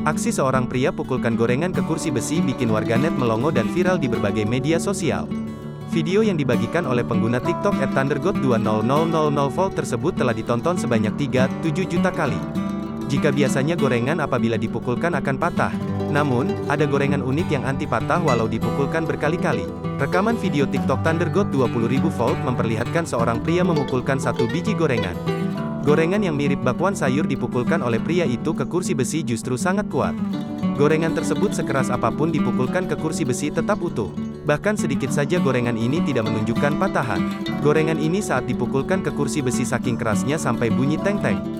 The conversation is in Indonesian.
Aksi seorang pria pukulkan gorengan ke kursi besi bikin warganet melongo dan viral di berbagai media sosial. Video yang dibagikan oleh pengguna TikTok @thundergoat200000 tersebut telah ditonton sebanyak 3,7 juta kali. Jika biasanya gorengan apabila dipukulkan akan patah, namun, ada gorengan unik yang anti patah walau dipukulkan berkali-kali. Rekaman video TikTok Thundergoat 20.000 volt memperlihatkan seorang pria memukulkan satu biji gorengan. Gorengan yang mirip bakwan sayur dipukulkan oleh pria itu ke kursi besi justru sangat kuat. Gorengan tersebut sekeras apapun dipukulkan ke kursi besi tetap utuh. Bahkan sedikit saja gorengan ini tidak menunjukkan patahan. Gorengan ini saat dipukulkan ke kursi besi saking kerasnya sampai bunyi teng-teng.